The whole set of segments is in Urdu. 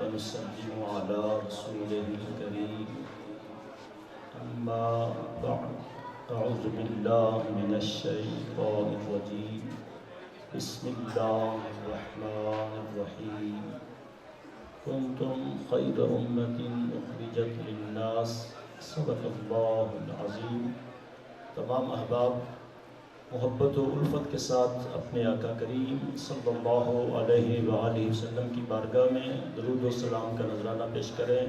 ونسلم على رسوله الكريم أما بعد أعوذ بالله من الشيطان الرجيم بسم الله الرحمن الرحيم كنتم خير أمة أخرجت للناس صدق الله العظيم۔ تمام احباب محبت و الفت کے ساتھ اپنے آقا کریم صلی اللہ علیہ وآلہ وسلم کی بارگاہ میں درود و سلام کا نذرانہ پیش کریں۔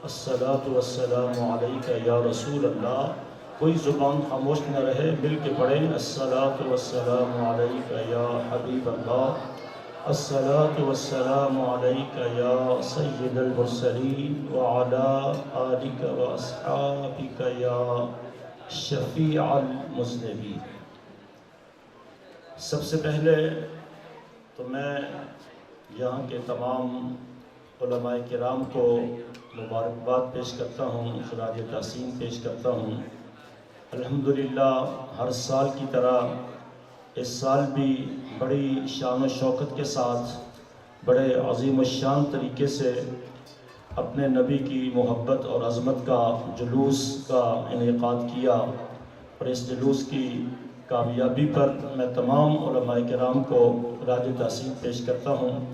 الصلاۃ والسلام علیک یا رسول اللہ۔ کوئی زبان خاموش نہ رہے، مل کے پڑھیں الصلاۃ والسلام علیک یا حبیب اللہ، الصلاۃ والسلام علیک یا سید المرسلین وعلی آلک واصحابک یا شفیع المذنبین۔ سب سے پہلے تو میں یہاں کے تمام علماء کرام کو مبارکباد پیش کرتا ہوں، خراج تحسین پیش کرتا ہوں۔ الحمدللہ ہر سال کی طرح اس سال بھی بڑی شان و شوکت کے ساتھ بڑے عظیم الشان طریقے سے اپنے نبی کی محبت اور عظمت کا جلوس کا انعقاد کیا، اور اس جلوس کی کامیابی پر میں تمام علماء کرام کو خراج تحسین پیش کرتا ہوں۔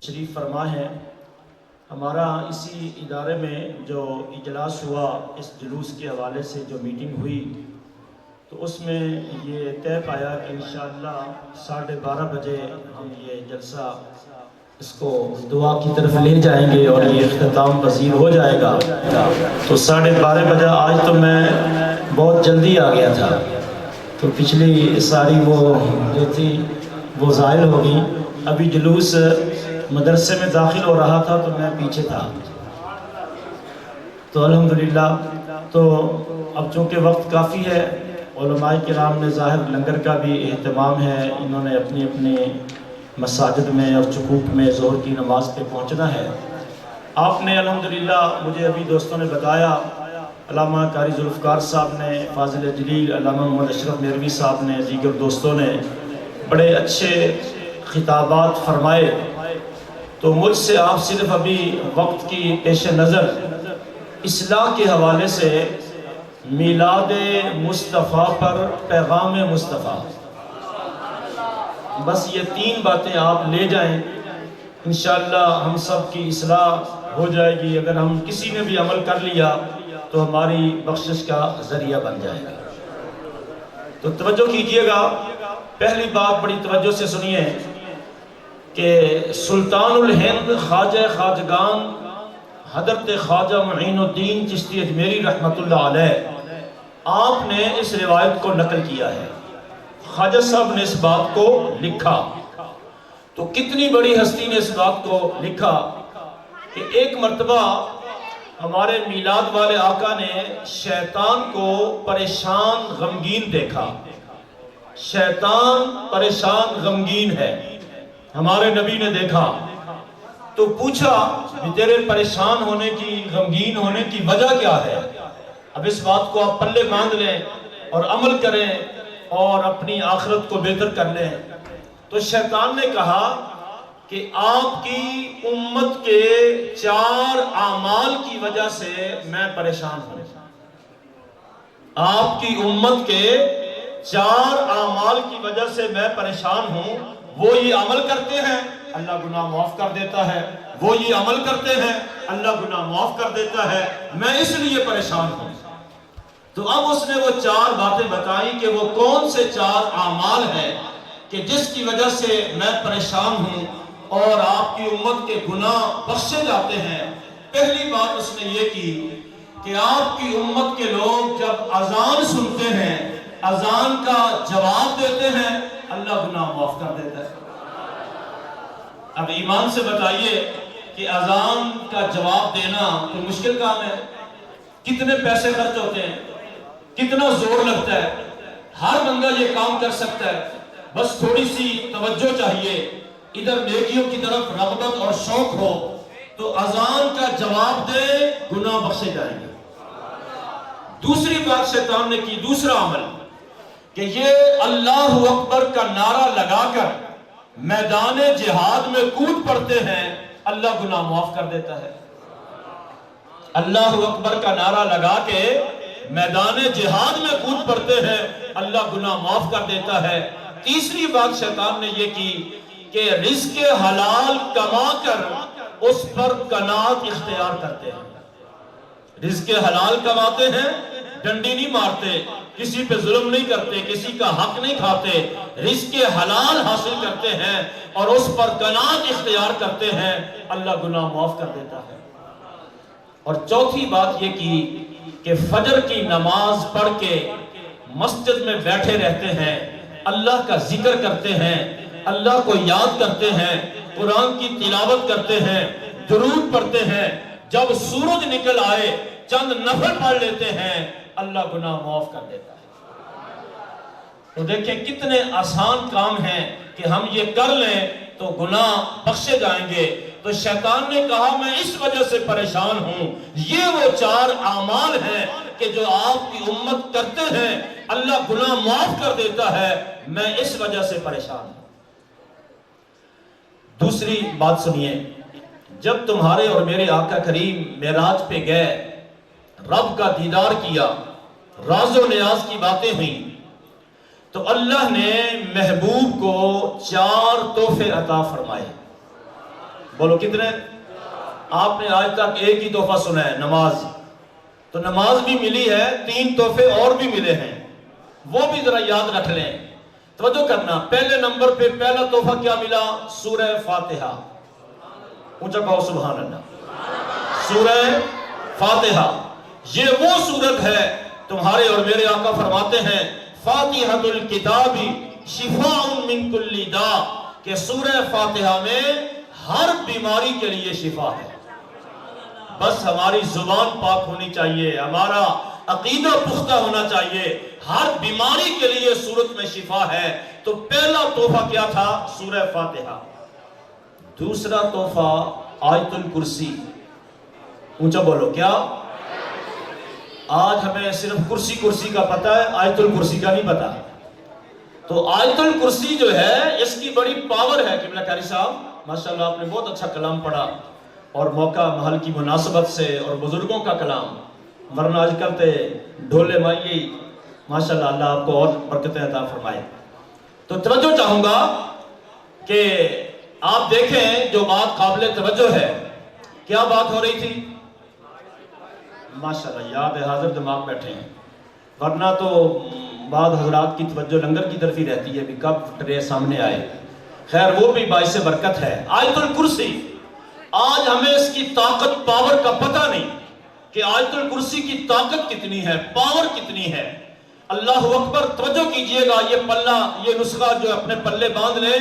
شریف فرما ہے، ہمارا اسی ادارے میں جو اجلاس ہوا اس جلوس کے حوالے سے جو میٹنگ ہوئی، تو اس میں یہ طے پایا کہ انشاءاللہ 12:30 بجے ہم یہ جلسہ اس کو دعا کی طرف لے جائیں گے اور یہ اختتام پذیر ہو جائے گا۔ تو 12:30 بجے آج تو میں بہت جلدی آ گیا تھا، تو پچھلی ساری وہ جو تھی وہ ظاہر ہو گئی۔ ابھی جلوس مدرسے میں داخل ہو رہا تھا تو میں پیچھے تھا، تو الحمدللہ تو اب چونکہ وقت کافی ہے، علماء کرام نے ظاہر لنگر کا بھی اہتمام ہے، انہوں نے اپنی اپنی مساجد میں اور چکوک میں ظہر کی نماز پہ پہنچنا ہے۔ آپ نے الحمدللہ مجھے ابھی دوستوں نے بتایا، علامہ قاری ذوالفقار صاحب نے، فاضل جلیل علامہ محمد اشرف میروی صاحب نے، دیگر دوستوں نے بڑے اچھے خطابات فرمائے۔ تو مجھ سے آپ صرف ابھی وقت کی پیش نظر اصلاح کے حوالے سے میلاد مصطفیٰ پر پیغام مصطفیٰ، بس یہ 3 باتیں آپ لے جائیں، انشاءاللہ ہم سب کی اصلاح ہو جائے گی۔ اگر ہم کسی نے بھی عمل کر لیا تو ہماری بخشش کا ذریعہ بن جائے گا۔ تو توجہ کیجئے گا، پہلی بات بڑی توجہ سے سنیے کہ سلطان الہند خواجہ خواجگان حضرت خواجہ معین الدین چشتی اجمیری رحمت اللہ علیہ، آپ نے اس روایت کو نقل کیا ہے، خواجہ صاحب نے اس بات کو لکھا۔ تو کتنی بڑی ہستی نے اس بات کو لکھا کہ ایک مرتبہ ہمارے میلاد والے آقا نے شیطان کو پریشان غمگین دیکھا۔ شیطان پریشان غمگین ہے، ہمارے نبی نے دیکھا تو پوچھا کہ تیرے پریشان ہونے کی، غمگین ہونے کی وجہ کیا ہے؟ اب اس بات کو آپ پلے باندھ لیں اور عمل کریں اور اپنی آخرت کو بہتر کر لیں۔ تو شیطان نے کہا کہ آپ کی امت کے 4 اعمال کی وجہ سے میں پریشان ہوں۔ آپ کی امت کے 4 اعمال کی وجہ سے میں پریشان ہوں۔ وہ یہ عمل کرتے ہیں، اللہ گناہ معاف کر دیتا ہے، وہ یہ عمل کرتے ہیں، اللہ گناہ معاف کر دیتا ہے، میں اس لیے پریشان ہوں۔ تو اب اس نے وہ 4 باتیں بتائیں کہ وہ کون سے 4 اعمال ہیں کہ جس کی وجہ سے میں پریشان ہوں اور آپ کی امت کے گناہ بخشے جاتے ہیں۔ پہلی بات اس نے یہ کی کہ آپ کی امت کے لوگ جب اذان سنتے ہیں، اذان کا جواب دیتے ہیں، اللہ گناہ معاف کر دیتا ہے۔ اب ایمان سے بتائیے کہ اذان کا جواب دینا کوئی مشکل کام ہے؟ کتنے پیسے خرچ ہوتے ہیں؟ کتنا زور لگتا ہے. ہر بندہ یہ کام کر سکتا ہے، بس تھوڑی سی توجہ چاہیے، ادھر نیکیوں کی طرف رغبت اور شوق ہو تو اذان کا جواب دے، گناہ بخشے جائیں گے. دوسری بات شیطان نے کی، دوسرا عمل کہ یہ اللہ اکبر کا نعرہ لگا کر میدان جہاد میں کود پڑتے ہیں، اللہ گناہ معاف کر دیتا ہے. اللہ اکبر کا نعرہ لگا کے میدان جہاد میں کود پڑتے ہیں، اللہ گناہ معاف کر دیتا ہے. تیسری بات شیطان نے یہ کی کہ رزق حلال کما کر اس پر قناعت اختیار کرتے ہیں. رزق حلال کماتے ہیں، ڈنڈی نہیں مارتے، کسی پہ ظلم نہیں کرتے، کسی کا حق نہیں کھاتے، رزق حلال حاصل کرتے ہیں اور اس پر قناعت اختیار کرتے ہیں، اللہ گناہ معاف کر دیتا ہے. اور چوتھی بات یہ کی کہ فجر کی نماز پڑھ کے مسجد میں بیٹھے رہتے ہیں، اللہ کا ذکر کرتے ہیں، اللہ کو یاد کرتے ہیں، قرآن کی تلاوت کرتے ہیں، درود پڑھتے ہیں. جب سورج نکل آئے چند نفل پڑھ لیتے ہیں، اللہ گناہ معاف کر دیتا ہے. تو دیکھیں کتنے آسان کام ہیں کہ ہم یہ کر لیں تو گناہ بخشے جائیں گے. تو شیطان نے کہا میں اس وجہ سے پریشان ہوں، یہ وہ 4 اعمال ہیں کہ جو آپ کی امت کرتے ہیں اللہ گناہ معاف کر دیتا ہے، میں اس وجہ سے پریشان ہوں. دوسری بات سنیے، جب تمہارے اور میرے آقا کریم معراج پہ گئے، رب کا دیدار کیا، راز و نیاز کی باتیں ہوئیں، تو اللہ نے محبوب کو 4 تحفے عطا فرمائے. بولو کتنے؟ آپ نے آج تک ایک ہی تحفہ سنا ہے، نماز. تو نماز بھی ملی ہے، 3 تحفے اور بھی ملے ہیں، وہ بھی ذرا یاد رکھ لیں. توجہ کرنا، پہلے نمبر پہ پہلا تحفہ کیا ملا؟ سورہ فاتحہ. اونچا کہو سبحان اللہ. سورہ فاتحہ یہ وہ سورت ہے، تمہارے اور میرے آقا فرماتے ہیں فاتحۃ الکتاب شفاء من کل داء، کہ سورہ فاتحہ میں ہر بیماری کے لیے شفا ہے. بس ہماری زبان پاک ہونی چاہیے، ہمارا عقیدہ پختہ ہونا چاہیے، ہر بیماری کے لیے سورت میں شفا ہے. تو پہلا تحفہ کیا تھا؟ سورہ فاتحہ. دوسرا تحفہ آیت الکرسی. اونچا بولو کیا؟ آج ہمیں صرف کرسی کا پتہ ہے، آیت الکرسی کا نہیں پتہ. تو آیت الکرسی جو ہے اس کی بڑی پاور ہے. قبلہ قاری صاحب ماشاءاللہ آپ نے بہت اچھا کلام پڑھا، اور موقع محل کی مناسبت سے اور بزرگوں کا کلام، ورنہ آج کل تے ڈھولے مائیے، ماشاءاللہ اللہ آپ کو اور برکتیں عطا فرمائے. تو توجہ چاہوں گا کہ آپ دیکھیں جو بات قابل توجہ ہے. کیا بات ہو رہی تھی؟ ماشاءاللہ یاد ہے، حاضر دماغ بیٹھے ہیں، ورنہ تو بعض حضرات کی توجہ لنگر کی طرف ہی رہتی ہے بھی کب ٹرے سامنے آئے. خیر وہ بھی باعث برکت ہے. آیت الکرسی، آج ہمیں اس کی طاقت پاور کا پتہ نہیں کہ آیت الکرسی کی طاقت کتنی ہے، پاور کتنی ہے. اللہ اکبر. توجہ کیجئے گا، یہ پلہ، یہ نسخہ جو اپنے پلے باندھ لیں،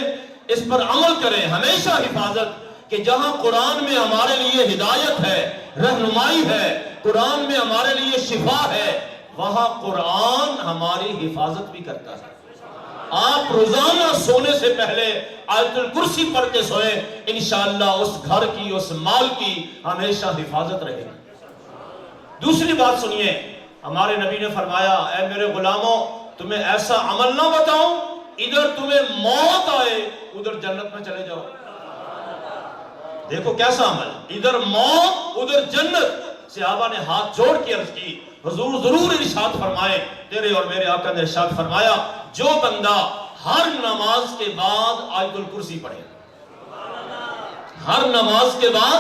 اس پر عمل کریں. ہمیشہ حفاظت، کہ جہاں قرآن میں ہمارے لیے ہدایت ہے، رہنمائی ہے، قرآن میں ہمارے لیے شفا ہے، وہاں قرآن ہماری حفاظت بھی کرتا ہے. آپ روزانہ سونے سے پہلے آیت الکرسی پڑھ کے سوئیں، انشاءاللہ اس گھر کی، اس مال کی ہمیشہ حفاظت رہے گی. دوسری بات سنیے، ہمارے نبی نے فرمایا اے میرے غلاموں، تمہیں ایسا عمل نہ بتاؤں ادھر تمہیں موت آئے ادھر جنت میں چلے جاؤ. دیکھو کیسا عمل، ادھر موت ادھر جنت. صحابہ نے ہاتھ جوڑ کے عرض کی حضور ضرور ارشاد فرمائے. تیرے اور میرے آقا نے ارشاد فرمایا جو بندہ ہر نماز کے بعد آیت الکرسی پڑھے، ہر نماز کے بعد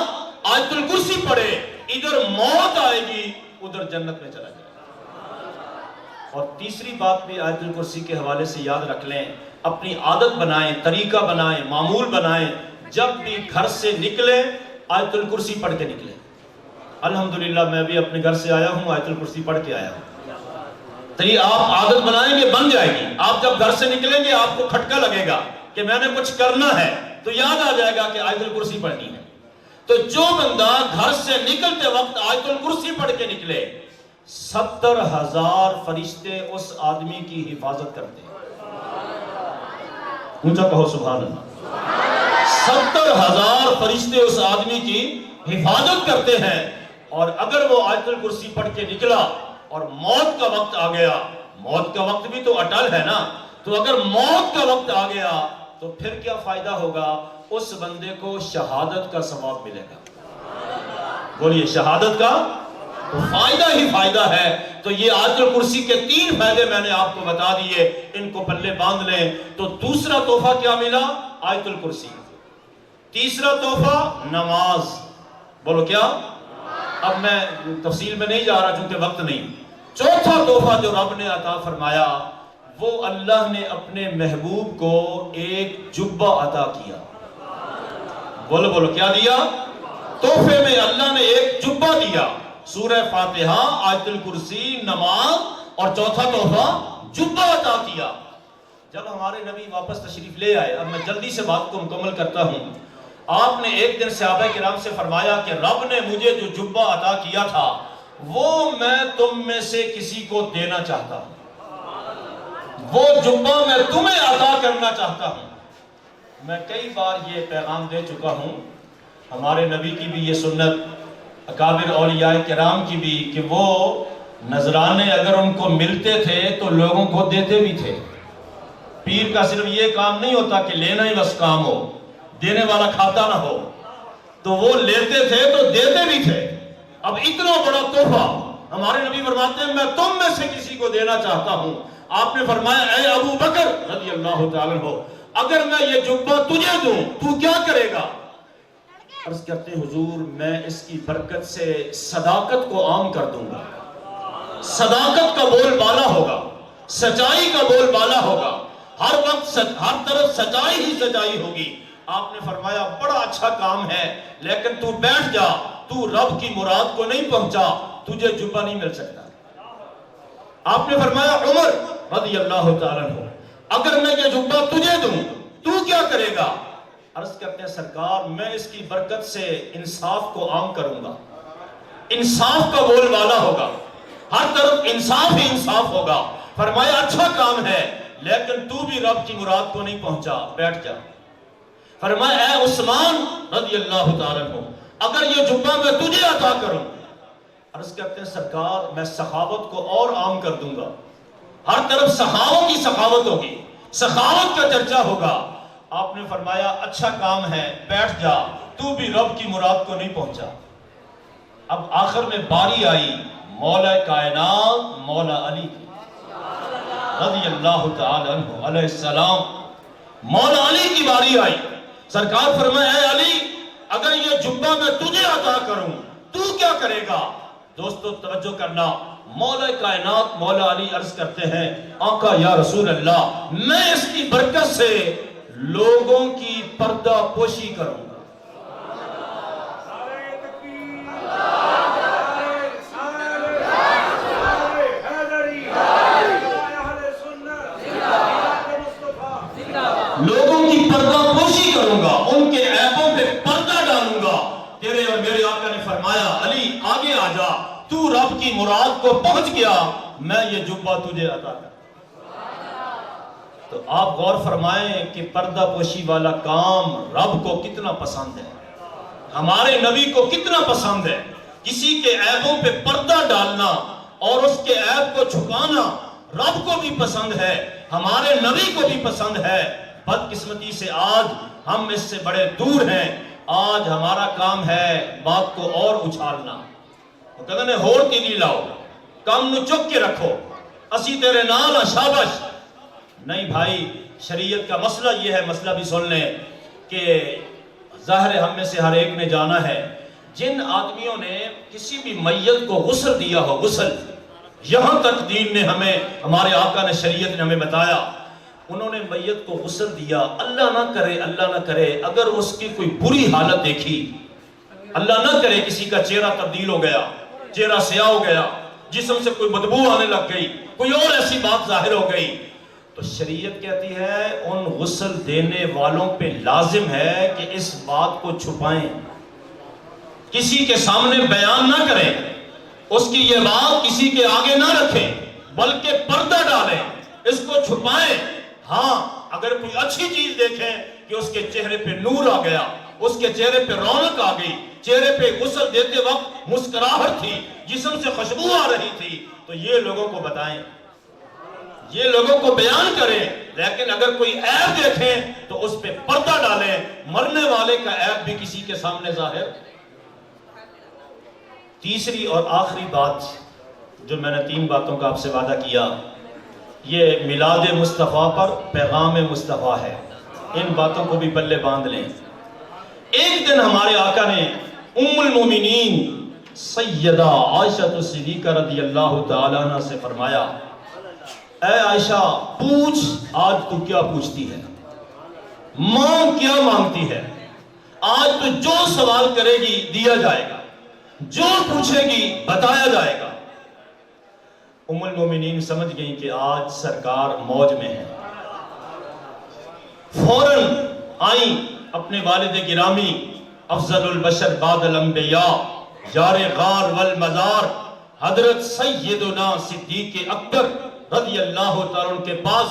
آیت الکرسی پڑھے، ادھر موت آئے گی ادھر جنت میں چلا جائے. اور تیسری بات بھی آیت الکرسی کے حوالے سے یاد رکھ لیں، اپنی عادت بنائیں، طریقہ بنائیں، معمول بنائیں. جب بھی گھر سے نکلیں آیت الکرسی پڑھ کے نکلیں. الحمدللہ میں بھی اپنے گھر سے آیا ہوں، آیت الکرسی پڑھ کے آیا ہوں. تو یہ آپ عادت بنائیں گے بن جائے گی. آپ جب گھر سے نکلیں گے آپ کو کھٹکا لگے گا کہ میں نے کچھ کرنا ہے، تو یاد آ جائے گا کہ آیت الکرسی پڑھنی ہے. تو جو بندہ گھر سے نکلتے وقت آیت الکرسی پڑھ کے نکلے، 70,000 فرشتے اس آدمی کی حفاظت کرتے ہیں. اونچا کہو سبحان اللہ. 70,000 فرشتے اس آدمی کی حفاظت کرتے ہیں، اور اگر وہ آیت الکرسی پڑھ کے نکلا اور موت کا وقت آ گیا، موت کا وقت بھی تو اٹل ہے نا، تو اگر موت کا وقت آ گیا تو پھر کیا فائدہ ہوگا؟ اس بندے کو شہادت کا ثواب ملے گا. بولیے شہادت کا تو فائدہ ہی فائدہ ہے. تو یہ آیت الکرسی کے 3 فائدے میں نے آپ کو بتا دیے، ان کو پلے باندھ لیں. تو دوسرا تحفہ کیا ملا؟ آیت الکرسی. تیسرا تحفہ نماز. بولو کیا؟ اب میں تفصیل میں نہیں جا رہا چونکہ وقت نہیں. چوتھا تحفہ جو رب نے عطا فرمایا وہ اللہ نے اپنے محبوب کو ایک جبہ عطا کیا. بولو بولو کیا دیا؟ تحفے میں اللہ نے ایک جبہ دیا. سورہ فاتحہ، آیت الکرسی، نماز، اور چوتھا تحفہ جبہ عطا کیا. جب ہمارے نبی واپس تشریف لے آئے، اب میں جلدی سے بات کو مکمل کرتا ہوں. آپ نے ایک دن صحابہ کرام سے فرمایا کہ رب نے مجھے جو جبہ عطا کیا تھا وہ میں تم میں سے کسی کو دینا چاہتا ہوں. وہ جبہ میں تمہیں عطا کرنا چاہتا ہوں. میں کئی بار یہ پیغام دے چکا ہوں، ہمارے نبی کی بھی یہ سنت، اکابر اولیاء کرام کی بھی، کہ وہ نذرانے اگر ان کو ملتے تھے تو لوگوں کو دیتے بھی تھے. پیر کا صرف یہ کام نہیں ہوتا کہ لینا ہی بس کام ہو، دینے والا کھاتا نہ ہو. تو وہ لیتے تھے تو دیتے بھی تھے. اب اتنا بڑا تحفہ ہمارے نبی فرماتے ہیں میں تم میں سے کسی کو دینا چاہتا ہوں. آپ نے فرمایا اے ابو بکر رضی اللہ تعالیٰ عنہ، اگر میں یہ جبہ تجھے دوں تو کیا کرے گا؟ عرض کرتے حضور میں اس کی برکت سے صداقت کو عام کر دوں گا. صداقت کا بول بالا ہوگا، سچائی کا بول بالا ہوگا، ہر وقت ہر طرف سچائی ہی سچائی ہوگی. آپ نے فرمایا بڑا اچھا کام ہے، لیکن تو بیٹھ جا، تو رب کی مراد کو نہیں پہنچا، تجھے جبہ نہیں مل سکتا. آپ نے فرمایا عمر رضی اللہ تعالیٰ عنہ، اگر میں یہ جبہ تجھے دوں تو کیا کرے گا؟ عرض کرتے ہیں سرکار میں اس کی برکت سے انصاف کو عام کروں گا. انصاف کا بول بالا ہوگا، ہر طرف انصاف ہی انصاف ہوگا. فرمایا اچھا کام ہے لیکن تو بھی رب کی مراد کو نہیں پہنچا، بیٹھ جا. فرمایا اے عثمان رضی اللہ تعالیٰ عنہ، اگر یہ جبہ میں تجھے عطا کروں، عرض کرتے ہیں سرکار میں سخاوت کو اور عام کر دوں گا. ہر طرف سخاوت کی سخاوت ہوگی، سخاوت کا چرچا ہوگا. آپ نے فرمایا اچھا کام ہے، بیٹھ جا، تو بھی رب کی مراد کو نہیں پہنچا. اب آخر میں باری آئی مولا کائنات مولا علی کی رضی اللہ تعالی عنہ علیہ السلام. مولا علی کی باری آئی. سرکار فرمایا اے علی اگر یہ جبہ میں تجھے عطا کروں تو کیا کرے گا؟ دوستو توجہ کرنا، مولا کائنات مولا علی عرض کرتے ہیں آقا یا رسول اللہ میں اس کی برکت سے لوگوں کی پردہ پوشی کروں گا. لوگوں کی پردہ پوشی کروں گا، ان کے عیبوں پہ پردہ ڈالوں گا. تیرے اور میرے آقا نے فرمایا علی آگے آ جا، تو رب کی مراد کو پہنچ گیا، میں یہ جبہ تجھے عطا کر. تو آپ غور فرمائیں کہ پردہ پوشی والا کام رب کو کتنا پسند ہے، ہمارے نبی کو کتنا پسند ہے. کسی کے عیبوں پہ پردہ ڈالنا اور اس کے عیب کو چھپانا رب کو بھی پسند ہے، ہمارے نبی کو بھی پسند ہے. بدقسمتی سے آج ہم اس سے بڑے دور ہیں. آج ہمارا کام ہے بات کو اور اچھالنا. وہ کہتے ہیں ہور تیلی لاؤ، کم نو چک کے رکھو، اسی تیرے نال شابش. نہیں بھائی، شریعت کا مسئلہ یہ ہے، مسئلہ بھی سن لیں کہ ظاہر ہم میں سے ہر ایک نے جانا ہے جن آدمیوں نے کسی بھی میت کو غسل دیا ہو، غسل یہاں تک دین نے ہمیں، ہمارے آقا نے، شریعت نے ہمیں بتایا، انہوں نے میت کو غسل دیا. اللہ نہ کرے، اللہ نہ کرے اگر اس کی کوئی بری حالت دیکھی، اللہ نہ کرے کسی کا چہرہ تبدیل ہو گیا، چہرہ سیاہ ہو گیا، جسم سے کوئی بدبو آنے لگ گئی، کوئی اور ایسی بات ظاہر ہو گئی، تو شریعت کہتی ہے ان غسل دینے والوں پہ لازم ہے کہ اس بات کو چھپائیں، کسی کے سامنے بیان نہ کریں. اس کی یہ بات کسی کے آگے نہ رکھیں بلکہ پردہ ڈالیں، اس کو چھپائیں۔ ہاں اگر کوئی اچھی چیز دیکھیں کہ اس کے چہرے پہ نور آ گیا، اس کے چہرے پہ رونق آ گئی، چہرے پہ غسل دیتے وقت مسکراہٹ تھی، جسم سے خوشبو آ رہی تھی، تو یہ لوگوں کو بتائیں، یہ لوگوں کو بیان کریں۔ لیکن اگر کوئی عیب دیکھیں تو اس پہ پردہ ڈالیں، مرنے والے کا عیب بھی کسی کے سامنے ظاہر۔ تیسری اور آخری بات جو میں نے 3 باتوں کا آپ سے وعدہ کیا، یہ میلاد مصطفیٰ پر پیغام مصطفیٰ ہے، ان باتوں کو بھی پلے باندھ لیں۔ ایک دن ہمارے آقا نے ام المومنین سیدہ عائشہ صدیقہ رضی اللہ تعالیٰ عنہ سے فرمایا، اے عائشہ پوچھ آج تو کیا پوچھتی ہے، مانگ کیا مانگتی ہے، آج تو جو سوال کرے گی دیا جائے گا، جو پوچھے گی بتایا جائے گا۔ ام المومنین سمجھ گئیں کہ آج سرکار موج میں ہے، فوراً آئیں اپنے والد گرامی افضل البشر بعد الانبیاء یار غار والمزار حضرت سیدنا صدیق اکبر رضی اللہ تعالیٰ عنہ کے پاس،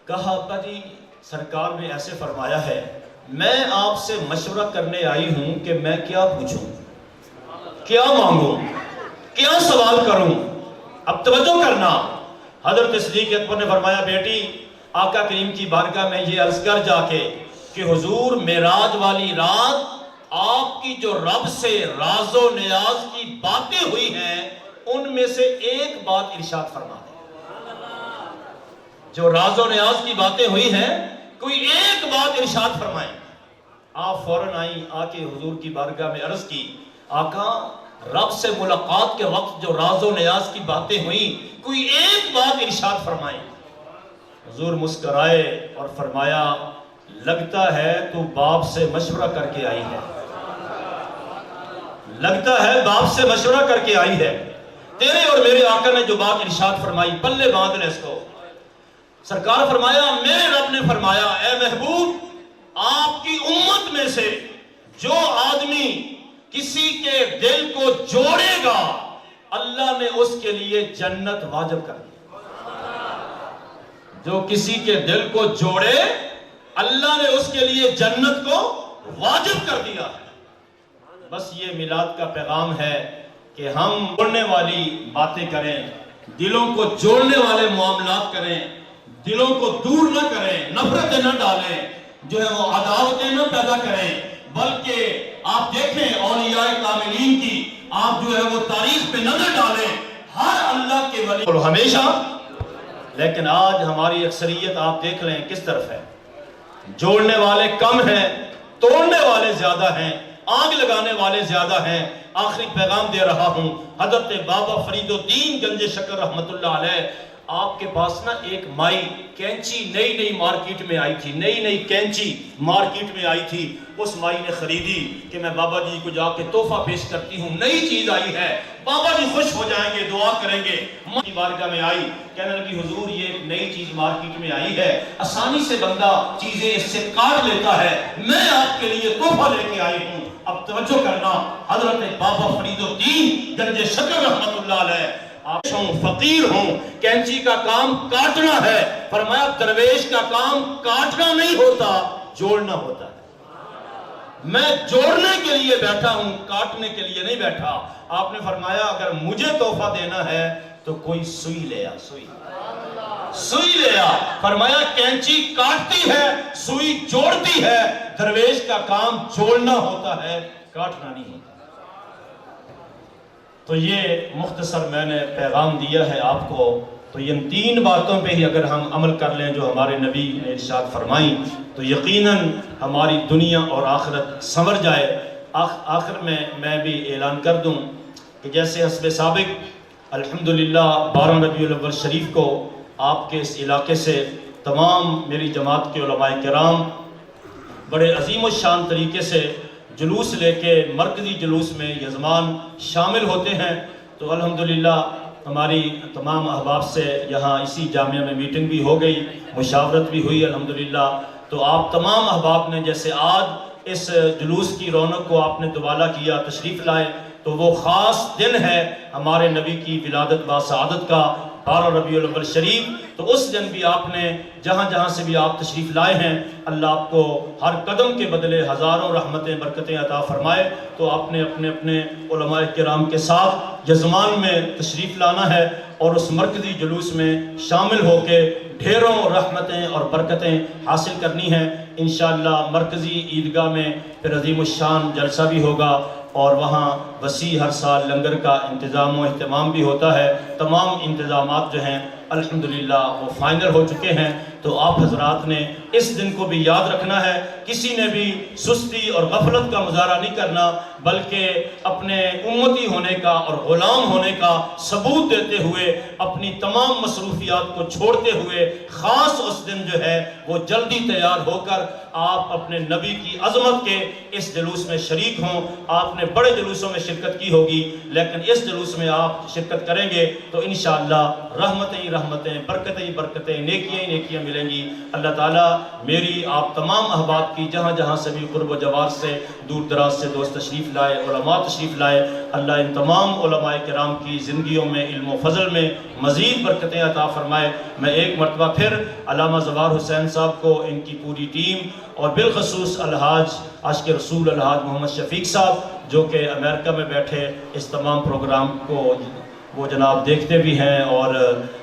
کہا جی سرکار نے ایسے فرمایا ہے، میں آپ سے مشورہ کرنے آئی ہوں کہ میں کیا پوچھوں، کیا مانگوں، کیا سوال کروں۔ اب توجہ کرنا، حضرت صدیق اکبر نے فرمایا، بیٹی آقا کریم کی بارگاہ میں یہ عرض کر جا کے کہ حضور معراج والی رات آپ کی جو رب سے راز و نیاز کی باتیں ہوئی ہیں ان میں سے ایک بات ارشاد فرما دیں، جو راز و نیاز کی باتیں ہوئی ہیں کوئی ایک بات ارشاد فرمائیں۔ آپ فوراً آئیں، آ کے حضور کی بارگاہ میں عرض کی، آقا رب سے ملاقات کے وقت جو راز و نیاز کی باتیں ہوئیں کوئی ایک بات ارشاد فرمائیں۔ حضور مسکرائے اور فرمایا، لگتا ہے تو باپ سے مشورہ کر کے آئی ہے، لگتا ہے باپ سے مشورہ کر کے آئی ہے۔ تیرے اور میرے آقا نے جو بات ارشاد فرمائی پلے باندھ لے اس کو۔ سرکار فرمایا، میرے رب نے فرمایا، اے محبوب آپ کی امت میں سے جو آدمی کسی کے دل کو جوڑے گا اللہ نے اس کے لیے جنت واجب کر دی۔ جو کسی کے دل کو جوڑے اللہ نے اس کے لیے جنت کو واجب کر دیا ہے۔ بس یہ میلاد کا پیغام ہے کہ ہم جوڑنے والی باتیں کریں، دلوں کو جوڑنے والے معاملات کریں، دلوں کو دور نہ کریں، نفرتیں نہ ڈالیں، جو ہے وہ عداوتیں نہ پیدا کریں، بلکہ آپ دیکھیں اولیاء کاملین کی آپ جو ہے وہ تاریخ پہ نظر ڈالیں، ہر اللہ کے ولی اور ہمیشہ۔ لیکن آج ہماری اکثریت آپ دیکھ لیں کس طرف ہے، جوڑنے والے کم ہیں، توڑنے والے زیادہ ہیں، آگ لگانے والے زیادہ ہیں۔ آخری پیغام دے رہا ہوں، حضرت بابا فرید الدین گنج شکر رحمت اللہ علیہ، آپ کے پاس نا ایک مائی کینچی نئی مارکیٹ میں آئی تھی، نئی کینچی مارکیٹ میں آئی تھی۔ اس مائی نے خریدی کہ میں بابا جی کو جا کے تحفہ پیش کرتی ہوں، نئی چیز آئی ہے، بابا جی خوش ہو جائیں گے، دعا کریں گے۔ ماں کی بارگاہ میں آئی، کہنے لگی حضور یہ ایک نئی چیز مارکیٹ میں آئی ہے، آسانی سے بندہ چیزیں اس سے کاٹ لیتا ہے، میں آپ کے لیے تحفہ لے کے آئی ہوں۔ اب توجہ کرنا، حضرت بابا فرید الدین گنج شکر رحمت اللہ علیہ، آپ فقیر ہوں، کینچی کا کام کاٹنا ہے، فرمایا درویش کا کام کاٹنا نہیں ہوتا، جوڑنا ہوتا ہے۔ میں جوڑنے کے لیے بیٹھا ہوں، کاٹنے کے لیے نہیں بیٹھا۔ آپ نے فرمایا اگر مجھے تحفہ دینا ہے تو کوئی سوئی لے آ، سوئی لے آ۔ فرمایا کینچی کاٹتی ہے، سوئی جوڑتی ہے، درویش کا کام جوڑنا ہوتا ہے، کاٹنا نہیں ہوتا۔ تو یہ مختصر میں نے پیغام دیا ہے آپ کو۔ تو ان 3 باتوں پہ ہی اگر ہم عمل کر لیں جو ہمارے نبی نے ارشاد فرمائیں تو یقیناً ہماری دنیا اور آخرت سنور جائے۔ آخر میں بھی اعلان کر دوں کہ جیسے حسب سابق الحمدللہ 12 ربیع الاول شریف کو آپ کے اس علاقے سے تمام میری جماعت کے علماء کرام بڑے عظیم الشان طریقے سے جلوس لے کے مرکزی جلوس میں یزمان شامل ہوتے ہیں، تو الحمدللہ ہماری تمام احباب سے یہاں اسی جامعہ میں میٹنگ بھی ہو گئی، مشاورت بھی ہوئی الحمدللہ۔ تو آپ تمام احباب نے جیسے آج اس جلوس کی رونق کو آپ نے دوبالا کیا، تشریف لائے، تو وہ خاص دن ہے ہمارے نبی کی ولادت باسعادت کا، 12 ربیع الاول شریف۔ تو اس دن بھی آپ نے جہاں جہاں سے بھی آپ تشریف لائے ہیں، اللہ آپ کو ہر قدم کے بدلے ہزاروں رحمتیں برکتیں عطا فرمائے۔ تو آپ نے اپنے اپنے علماء کرام کے ساتھ یزمان میں تشریف لانا ہے اور اس مرکزی جلوس میں شامل ہو کے ڈھیروں رحمتیں اور برکتیں حاصل کرنی ہیں۔ انشاءاللہ مرکزی عیدگاہ میں پھر عظیم الشان جلسہ بھی ہوگا اور وہاں وسیع ہر سال لنگر کا انتظام و اہتمام بھی ہوتا ہے۔ تمام انتظامات جو ہیں الحمدللہ وہ فائنل ہو چکے ہیں۔ تو آپ حضرات نے اس دن کو بھی یاد رکھنا ہے، کسی نے بھی سستی اور غفلت کا مظاہرہ نہیں کرنا، بلکہ اپنے امتی ہونے کا اور غلام ہونے کا ثبوت دیتے ہوئے اپنی تمام مصروفیات کو چھوڑتے ہوئے خاص اس دن جو ہے وہ جلدی تیار ہو کر آپ اپنے نبی کی عظمت کے اس جلوس میں شریک ہوں۔ آپ نے بڑے جلوسوں میں شرکت کی ہوگی، لیکن اس جلوس میں آپ شرکت کریں گے تو انشاءاللہ رحمتیں ہی رحمتیں، برکتیں ہی برکتیں، نیکیاں ہی نیکیاں ملیں گی۔ اللہ تعالیٰ میری آپ تمام احباب کی جہاں جہاں سے بھی قرب و جوار سے دور دراز سے دوست تشریف لائے، علماء تشریف لائے، اللہ ان تمام علماء کرام کی زندگیوں میں علم و فضل میں مزید برکتیں عطا فرمائے۔ میں ایک مرتبہ پھر علامہ زوار حسین صاحب کو، ان کی پوری ٹیم اور بالخصوص الحاج عاشق رسول الحاج محمد شفیق صاحب جو کہ امریکہ میں بیٹھے اس تمام پروگرام کو وہ جناب دیکھتے بھی ہیں اور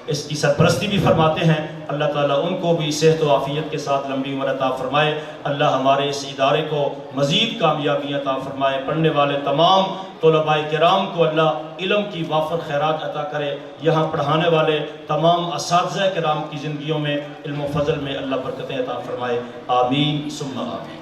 اس کی سرپرستی بھی فرماتے ہیں، اللہ تعالیٰ ان کو بھی صحت و عافیت کے ساتھ لمبی عمر عطا فرمائے۔ اللہ ہمارے اس ادارے کو مزید کامیابیاں عطا فرمائے، پڑھنے والے تمام طلباء کرام کو اللہ علم کی وافر خیرات عطا کرے، یہاں پڑھانے والے تمام اساتذہ کرام کی زندگیوں میں علم و فضل میں اللہ برکتیں عطا فرمائے، آمین ثم آمین۔